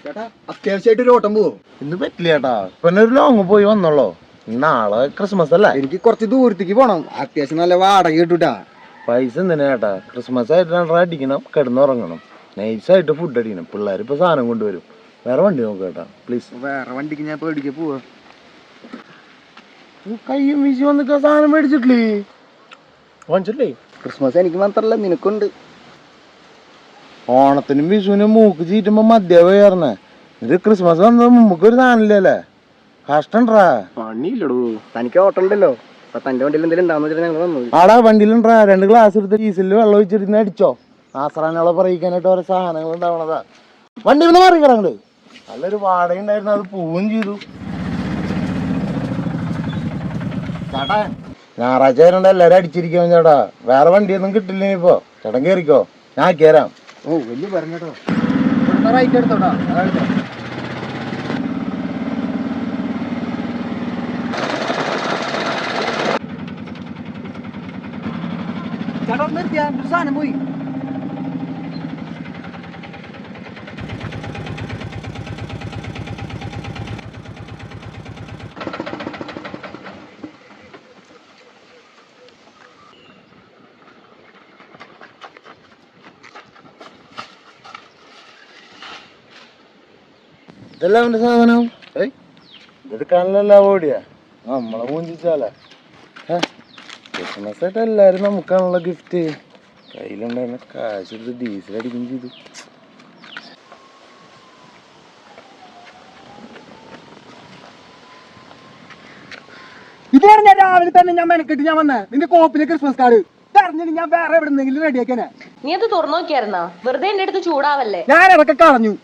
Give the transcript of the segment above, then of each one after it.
ചേട്ടാ അത്യാവശ്യമായിട്ട് ഒരു ഓട്ടം പോവോ? ഇന്ന് പറ്റില്ല ചേട്ടാ, പിന്നെ ഒരു ലോങ് പോയി വന്നോളൂ. നാളെ ക്രിസ്മസ് അല്ലേ? എനിക്ക് കുറച്ച് ദൂരത്തേക്ക് പോണം. അത്യാവശ്യം നല്ല വാടക കിട്ടൂട്ടാ. പൈസ എന്തിനാ ചേട്ടാ? ക്രിസ്മസ് ആയിട്ട് 2 അടിക്കണം, കിടന്നുറങ്ങണം, നൈസായിട്ട് ഫുഡ് അടിക്കണം. പിള്ളേരിപ്പോ സാധനം കൊണ്ടുവരും. വേറെ വണ്ടി നോക്കുക ചേട്ടാ പ്ലീസ്. വേറെ വണ്ടിക്ക് ഞാൻ പേടിക്കാൻ പോവാ. കയ്യും വീശി വന്നിട്ട് സാധനം മേടിച്ചിട്ടില്ലേ? വാങ്ങിച്ചിട്ടില്ലേ? ക്രിസ്മസ് എനിക്ക് മാത്രല്ല നിനക്കുണ്ട്. ഓണത്തിനും വിഷുവിനും മൂക്ക് ചീറ്റുമ്പോ മദ്യമായിരുന്നേ. ഇത് ക്രിസ്മസ് വന്നത് മുമ്പൊരു സാധനമില്ലല്ലേ? കഷ്ടണ്ടാ. പണിയില്ലടോ. തനിക്ക് ഓട്ടം ഉണ്ടല്ലോ. അപ്പൊ തന്റെ വണ്ടിയിൽ എന്തെങ്കിലും ഉണ്ടാവുന്ന ഞങ്ങൾ വന്നത്. ആടാ വണ്ടിയിലുണ്ടാ 2 ഗ്ലാസ് എടുത്ത് ഡീസലിൽ വെള്ളം ഒഴിച്ചിരുന്ന് അടിച്ചോ. ആശ്രാനകളെ പറയിക്കാനായിട്ട് ഓരോ സാധനങ്ങൾ ഉണ്ടാവണതാ. വണ്ടി ഒന്ന് മാറി കിടങ്ങട്. നല്ലൊരു വാടക ഉണ്ടായിരുന്നു, അത് പോവുകയും ചെയ്തു. ചേട്ടാ ഞായറാഴ്ച ആയതുകൊണ്ട് എല്ലാരും അടിച്ചിരിക്കാൻ ചേട്ടാ. വേറെ വണ്ടിയൊന്നും കിട്ടില്ല ഇനിയിപ്പോ. ചേട്ടൻ കയറിക്കോ, ഞാൻ കയറാം. ഓ വലിയ പറഞ്ഞോ. റൈറ്റ് എടുത്തോട്ടാ. ചേട്ടാ നിർത്തിയാ സാധനം പോയി. ഇതെല്ലാം അവന്റെ സാധനം. ഇതെടുക്കാനല്ല ഓടിയാ നമ്മളെ പൂഞ്ചിച്ചാലേ. ക്രിസ്മസ് ആയിട്ട് എല്ലാരും നമുക്കാണുള്ള ഗിഫ്റ്റ്. കയ്യിലുണ്ടായിരുന്ന കാശ് എടുത്ത് ഡീസൽ അടിക്കുകയും ചെയ്തു. ഇതാണ് ഞാൻ രാവിലെ തന്നെ ഞാൻ മെനക്കെട്ട് ഞാൻ വന്നേ. നിന്റെ കോപ്പിലെ ക്രിസ്മസ് കാർഡ് അറിഞ്ഞിട്ട് ഞാൻ വേറെ എവിടെന്നെങ്കിലും റെഡിയാക്കാനാ. നീ അത് തുറന്നു നോക്കിയായിരുന്നോ? വെറുതെ എന്റെ അടുത്ത് ചൂടാവല്ലേ? ഞാൻ ഇടയ്ക്ക് കളഞ്ഞു.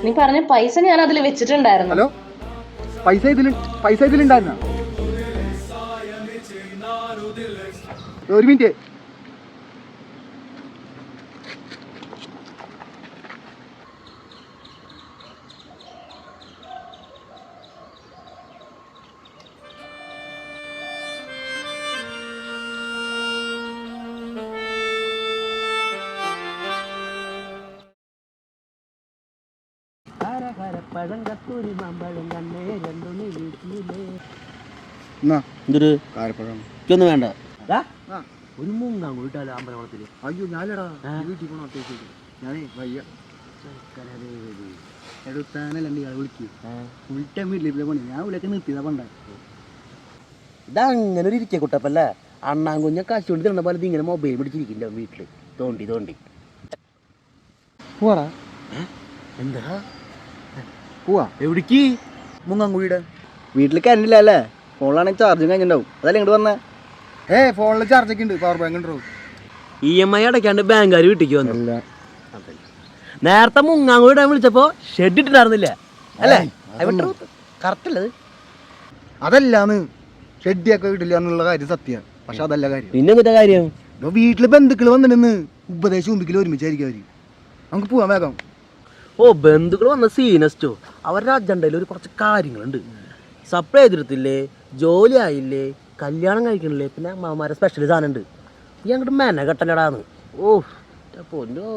നീ പറഞ്ഞ പൈസ ഞാൻ അതിൽ വെച്ചിട്ടുണ്ടായിരുന്നു. ഹലോ, പൈസ ഇതിലുണ്ടായിരുന്ന? ഒരു മിനിറ്റ്. ഒന്നും വേണ്ട. ഒരു മൂങ്ങാൻ കൂട്ടാലോ അമ്പലവളത്തില്. അയ്യോ ഞാനടാ വീട്ടിൽ പോണോ? ഞാനേ വയ്യ. എടുത്താനല്ലേ വിളിക്കൂ. ഫുൾ ടൈം വീട്ടിലേക്ക് പോണേ. ഞാൻ വിളിയൊക്കെ നിർത്തിയതാ പണ്ട. ഇതങ്ങനെ ഒരു ഇരിക്കേ കുട്ടപ്പല്ലേ. അണ്ണാൻ കുഞ്ഞ കാശ് കൊണ്ട് തരുന്ന പോലെ ഇങ്ങനെ മൊബൈൽ പിടിച്ചിരിക്കില്ല വീട്ടില്. തോണ്ടി പോവാ. എന്താ പോവാ എവിടേക്ക്? മുങ്ങാങ്കുഴിയുടെ വീട്ടിൽ കറണ്ടില്ല അല്ലേ? ഫോണിലാണെങ്കിൽ ചാർജും കഴിഞ്ഞിട്ടുണ്ടാവും. അതല്ലേ ഇങ്ങോട്ട് വന്നേ. ഫോണിൽ ചാർജൊക്കെ ഉണ്ട്. പവർ ബാങ്ക് ഉണ്ടോ? EMI അടയ്ക്കാണ്ട് ബാങ്കുകാർ വീട്ടിലേക്ക് വന്നു. നേരത്തെ മുങ്ങാങ്കുഴിയുടെ വിളിച്ചപ്പോ ഷെഡ് ഇട്ടിട്ടായിരുന്നില്ല അല്ലേ? കറക്റ്റ് അല്ലത്. അതല്ലാന്ന് ഷെഡിയൊക്കെ ഇടില്ല എന്നുള്ള കാര്യം സത്യമാണ്. പക്ഷെ അതല്ല കാര്യം. പിന്നെ എന്നിട്ട് കാര്യം വീട്ടില് ബന്ധുക്കൾ വന്നിട്ടുണ്ടെന്ന് ഉപദേശം ഉമ്പിക്കൽ ഒരുമിച്ചായിരിക്കും അവര്. നമുക്ക് പോവാൻ വേഗം. ഓ ബന്ധുക്കൾ വന്ന സീനസ്റ്റോ. അവരുടെ അജണ്ടയിൽ ഒരു കുറച്ച് കാര്യങ്ങളുണ്ട്. സപ്ലൈ ചെയ്തിടത്തില്ലേ, ജോലി ആയില്ലേ, കല്യാണം കഴിക്കണില്ലേ, പിന്നെ അമ്മമാരെ സ്പെഷ്യൽ സാധനം ഉണ്ട്. ഈ അങ്ങോട്ട് മെന കെട്ടലടാന്ന്. ഓ പൊന്നോ.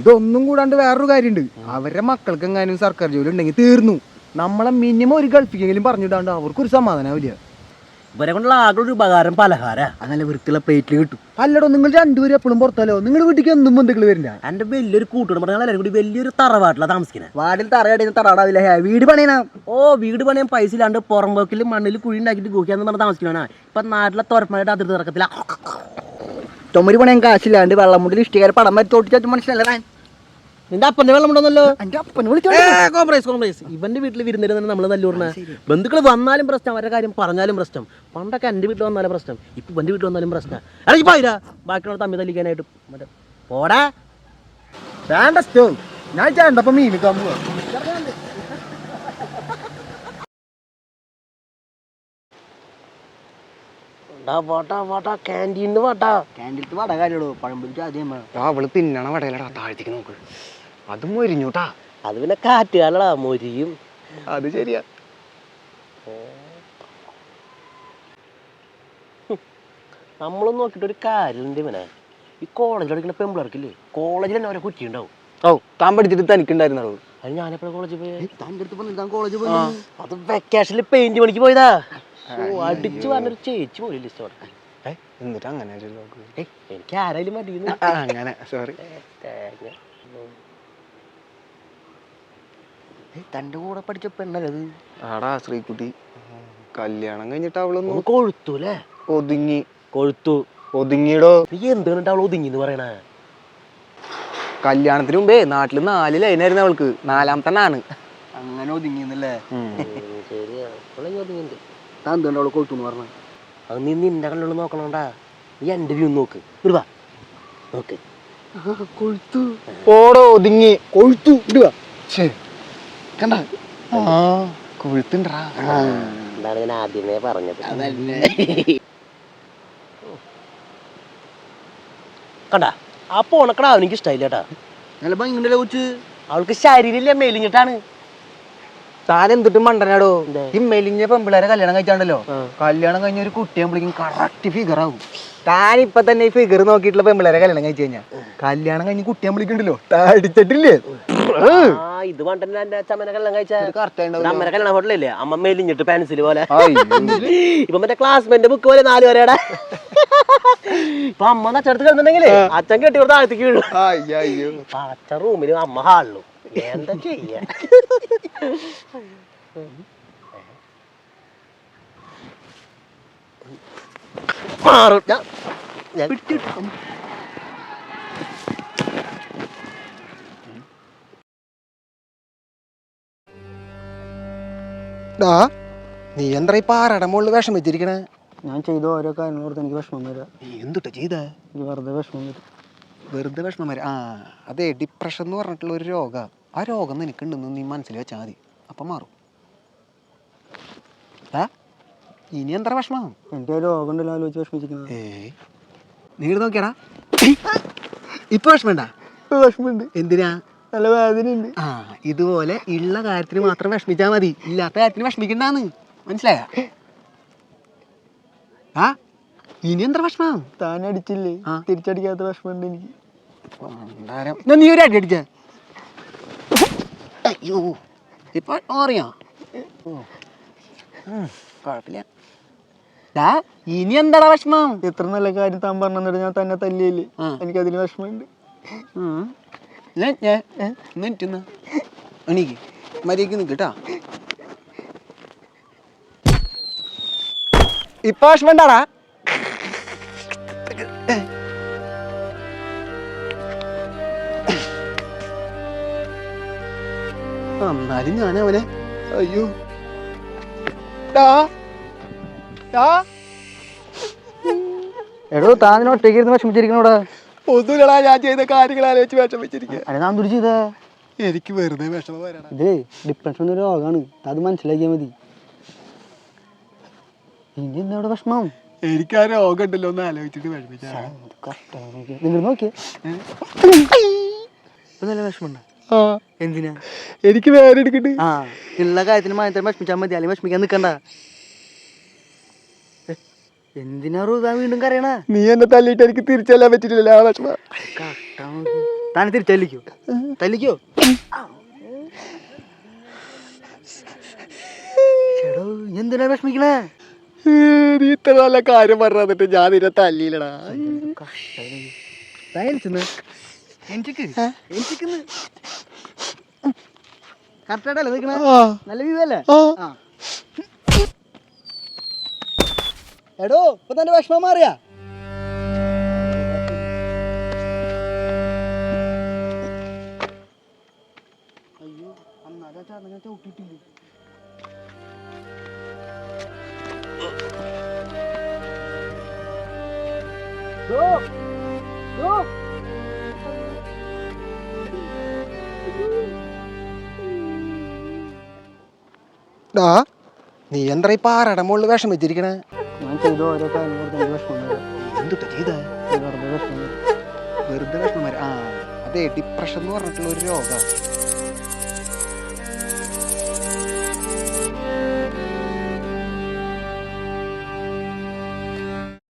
ഇതൊന്നും കൂടാണ്ട് വേറൊരു കാര്യമുണ്ട്. അവരുടെ മക്കൾക്ക് എങ്ങാനും സർക്കാർ ജോലി ഉണ്ടെങ്കിൽ തീർന്നു. നമ്മളെ മിനിമം ഒരു ഗൾഫിക്കെങ്കിലും പറഞ്ഞിടാണ്ട് അവർക്കൊരു സമാധാനാവില്ല. ഇവരെ കൊണ്ടുള്ള ആകെ ഒരു ഉപകാരം പലഹാര. അങ്ങനെ വൃത്തിയുള്ള പ്ലേറ്റിൽ കിട്ടും. അല്ലടോ, നിങ്ങൾ രണ്ടുപേരും എപ്പോഴും പുറത്തല്ലോ. നിങ്ങളുടെ വീട്ടിലേക്ക് എന്തും ബന്ധുക്കൾ വരില്ല. എന്റെ വലിയൊരു കൂട്ടുകൂടെ പറഞ്ഞാൽ എല്ലാവരും കൂടി വലിയൊരു തറവാട്ടിലാണ് താമസിക്കുന്നത്. വാർഡിൽ തറയടിയിൽ തറവാടാവില്ല. വീട് പണിയണ. ഓ വീട് പണിയാൻ പൈസ ഇല്ലാണ്ട് പുറമ്പോക്കിൽ മണ്ണിൽ കുഴി ഉണ്ടാക്കിയിട്ട് ഗോഹിക്കാന്ന് പറഞ്ഞാൽ താമസിക്കണ. ഇപ്പൊ നാട്ടിലെ തോരപ്പനായിട്ട് അതിർത്തി ഇറക്കത്തില്ല. തൊമ്മരി പണിയാൻ കാശില്ലാണ്ട് വെള്ളം മുട്ടിൽ ഇഷ്ടിക്കാരെ പടം വരെ തോട്ടിച്ചു മനസ്സിലല്ലേ? നിന്റെ അപ്പന്റെ വെള്ളം ഉണ്ടോന്നല്ലോ. എന്റെ അപ്പനെ വിളിച്ചോ. കോംപ്രൈസ്. ഇവന്റെ വീട്ടിൽ വിരുന്നിരുന്ന നമ്മള് നല്ലൂർന്ന. ബന്ധുക്കൾ വന്നാലും പ്രശ്നം, അവരുടെ കാര്യം പറഞ്ഞാലും പ്രശ്നം. പണ്ടൊക്കെ എന്റെ വീട്ടിൽ വന്നാലും പ്രശ്നം, ഇപ്പൊ ഇവന്റെ വീട്ടിൽ വന്നാലും പ്രശ്നം. അല്ലെങ്കിൽ പോയിരാ ബാക്കിയുള്ള തമ്മി തല്ലിക്കാനായിട്ട് മറ്റേ പോടാ. വേണ്ട സ്റ്റോ, ഞാൻ ചേണ്ടപ്പോ മീൻ നിൽക്കാൻ പോവാ. ക്യാൻറ്റീന്ന് വാട്ടാ. ക്യാൻറ്റീനത്ത് വട കാര്യമുള്ളൂ. പഴംപൊരിക്ക് ആദ്യം അവള് തിന്നണ വടയിലടാ താഴ്ത്തിക്ക് നോക്ക്. അത് മൊരിഞ്ഞൂട്ടാ. അത് പിന്നെ കാറ്റുകാലടാ മൊരിയും. അത് ശരിയാ. നമ്മളൊന്നും നോക്കിയിട്ട് ഒരു കാര്യമുണ്ട് ഇവനെ. ഈ കോളേജിൽ പഠിക്കുന്ന പെമ്പിളർക്കില്ലേ, കോളേജിൽ തന്നെ ഓരോ കുറ്റി ഉണ്ടാവും. ഓ താൻ പഠിച്ചിട്ട് തനിക്കുണ്ടായിരുന്നുള്ളൂ. അത് ഞാനെപ്പോഴും കോളേജിൽ പോയി അത് വെക്കേഷനിൽ പെയിന്റ് പണിക്ക് പോയതാ. അടിച്ചു പറഞ്ഞൊരു ചേച്ചി പോയി ലിസ്റ്റ് അവിടെ. എന്നിട്ട് അങ്ങനെ ഒരു എനിക്ക് ആരായാലും മതി. അങ്ങനെ സോറി. തൻ്റെ കൂടെ പഠിച്ച പെണ്ണല്ലത്. ആടാ ശ്രീകുട്ടി കല്യാണം കഴിഞ്ഞിട്ട് അവളൊന്നും കൊഴുത്തു അല്ലേ? ഒതുങ്ങി. കൊഴുത്തു ഒതുങ്ങിയിടോ. നീ എന്താണ് അവൾ ഒതുങ്ങിന്ന് പറയണേ? കല്യാണത്തിന് മുമ്പേ നാട്ടില് 4 ലൈനായിരുന്നു അവൾക്ക്, 4ാമത്തെ അങ്ങനെ ഒതുങ്ങിന്നല്ലേ? ശരിയാ, ഒതുങ്ങിണ്ട്. താൻ എന്തുകൊണ്ട് അവള് കൊഴുത്തുന്ന് പറഞ്ഞ? അത് നീ നിന്റെ കണ്ണുള്ള നോക്കണോണ്ടാ. നീ എൻ്റെ വ്യൂ നോക്ക്. ഇടുവാ നോക്ക്. കൊഴുത്തു ഓടോ ഒതുങ്ങി. കൊഴുത്തു ഇടുക. കണ്ട കൊഴുത്തുണ്ടാ. എന്താണ് ഞാൻ ആദ്യമേ പറഞ്ഞത്. കണ്ടാ ആ പോണക്കടാ എനിക്ക് ഇഷ്ടമായില്ല കേട്ടാ. നല്ല ഭംഗിണ്ടല്ലേ കൊച്ച്? അവൾക്ക് ശരീരമില്ല, മെലിഞ്ഞിട്ടാണ്. താൻ എന്തിട്ട് മണ്ടനാടോ? ഈ മെലിഞ്ഞ പെമ്പിള്ളേരെ കല്യാണം കഴിച്ചാണ്ടല്ലോ, കല്യാണം കഴിഞ്ഞ ഒരു കുട്ടിയാകുമ്പോഴേക്കും കറക്റ്റ് ഫിഗർ ആവും. താൻ ഇപ്പൊ തന്നെ ഈ ഫിഗർ നോക്കിയിട്ടുള്ള പെമ്പിള്ളേരെ കല്യാണം കഴിച്ചു കഴിഞ്ഞാൽ കല്യാണം കഴിഞ്ഞ് കുട്ടിയാകുമ്പോഴേക്കുണ്ടല്ലോ അടിച്ചിട്ടില്ലേ? ഇത് പണ്ടന്നെ എന്റെ അച്ഛമ്മനെ കല്യാണം കഴിച്ച അമ്മനെ കല്യാണം ഫോട്ടിലില്ലേ, അമ്മ മെലിഞ്ഞിട്ട് പെൻസിൽ പോലെ. ഇപ്പൊ മറ്റേ ക്ലാസ്മേറ്റ് ബുക്ക് പോലെ 4 വരെയുടെ. ഇപ്പൊ അമ്മ അച്ഛനടുത്ത് കിടന്നുണ്ടെങ്കിലേ അച്ഛൻ കെട്ടി കൊടുത്ത് താഴത്തേക്ക് വീഴും. അച്ഛൻ റൂമിലും അമ്മ ഹാളിലും. എന്താ ചെയ്യാ? നീ എന്താ ഈ പാറയുടെ മുകളിൽ വിഷം വെച്ചിരിക്കണേ? ഞാൻ ചെയ്ത ഓരോ കാര്യങ്ങളോട് എനിക്ക് വിഷമം വരാം. നീ എന്തുട്ടാ ചെയ്തേ? എനിക്ക് വെറുതെ വിഷമം വരും. വെറുതെ വിഷമം വരും. അതെ, ഡിപ്രഷൻ എന്ന് പറഞ്ഞിട്ടുള്ള ഒരു രോഗം. ആ രോഗം നിനക്കുണ്ടെന്ന് നീ മനസ്സിൽ വെച്ചാൽ മതി, അപ്പം മാറും. ഇനി എന്താ വിഷമം? എനിക്ക് ആ രോഗം ഉണ്ടല്ലോ ആലോചിച്ച് വിഷമിച്ചിരിക്കുന്നത്. നീ നോക്കിയാടാ, ഇപ്പൊ വിഷമണ്ട? വിഷമമുണ്ട്. എന്തിനാ? നല്ല വേദനയുണ്ട്. ഇതുപോലെ ഉള്ള കാര്യത്തിന് മാത്രം വിഷമിച്ചാൽ മതി, ഇല്ലാത്ത കാര്യത്തിന് വിഷമിക്കണ്ടാന്ന് മനസ്സിലായ? ഇനി എന്താ വിഷമം? താൻ അടിച്ചില്ലേ, തിരിച്ചടിക്കാത്ത വിഷമമുണ്ട് എനിക്ക്. നീ ഒരു അടി അടിച്ച? അയ്യോ, ഇപ്പൊ അറിയാം. കുഴപ്പമില്ല. ഇനി എന്താടാ വിഷമം? എത്ര നല്ല കാര്യം താൻ പറഞ്ഞിട്ട് ഞാൻ തന്നെ തല്ലിയില്ലേ, എനിക്കതിന് വിഷമമുണ്ട്. എണീക്ക്, മര്യാദക്ക് നിൽക്കട്ടാ. ഇപ്പൊ വിഷമണ്ടാടാ? എന്നാലും ഞാൻ അവനെ അയ്യോ എടോ താൻ ഒറ്റയ്ക്ക് ഇരുന്ന് വിഷമിച്ചിരിക്കണോടാ? ഒന്നുമില്ലടാ, ഞാൻ ചെയ്ത കാര്യങ്ങൾ ആലോചിച്ച് വിഷമിച്ചിരിക്കുക. അതെ, താൻ തുടി ചെയ്തേ. എനിക്ക് വെറുതെ വിഷമം വരണം. ഇതേ ഡിപ്രഷൻ ഒരു രോഗമാണ്, അത് മനസ്സിലാക്കിയാൽ മതി. ഇനി എന്താ ഇവിടെ വിഷമം? എനിക്ക് ആ രോഗം ഉണ്ടല്ലോ ഒന്ന് ആലോചിച്ചിട്ട് വിഷമിച്ച. നിങ്ങൾ നോക്കിയേ നല്ല വിഷമമുണ്ടോ? എന്തിനാ? എനിക്ക് വേറെ എടുക്കണ്ട്. ഉള്ള കാര്യത്തിന് മാത്രം വിഷമിച്ചാൽ മതി, അല്ലെങ്കിൽ വിഷമിക്കാൻ നിൽക്കണ്ട. എന്തിനാ താൻ വീണ്ടും കരയണ? നീ എന്നെ തല്ലിട്ട് എനിക്ക് തിരിച്ചല്ലാൻ പറ്റില്ലല്ലോ ആ വിഷമം. താൻ തിരിച്ചല്ലിക്കോ? തല്ലിക്കോ? എന്തിനാ വിഷമിക്കണേ? നീ ഇത്ര നല്ല കാര്യം പറഞ്ഞിട്ട് ഞാൻ നിന്നെ തല്ലിയില്ലടാ. കറക്റ്റായിട്ടല്ലേ നിൽക്കണേ? നല്ല വ്യൂ അല്ലേ? എടോ ഇപ്പൊ തന്റെ വിഷമം മാറിയാ? അയ്യോ, അന്നാലും ആ ചാർന്ന് ചവിട്ടിട്ടില്ലേ? നീ എന്താ ഈ പാറയുടെ മുകളിൽ വിഷം വെച്ചിരിക്കണേ? ഞാൻ ചെയ്ത ഓരോ കാര്യങ്ങളോട് എനിക്ക് വിഷമം വരാം. എന്തുട്ടാ ചെയ്തേ? വെറുതെ വിഷമം വരും. വെറുതെ വിഷമം വരാം. അതെ, ഡിപ്രഷൻ എന്ന് പറഞ്ഞിട്ടുള്ള ഒരു രോഗം.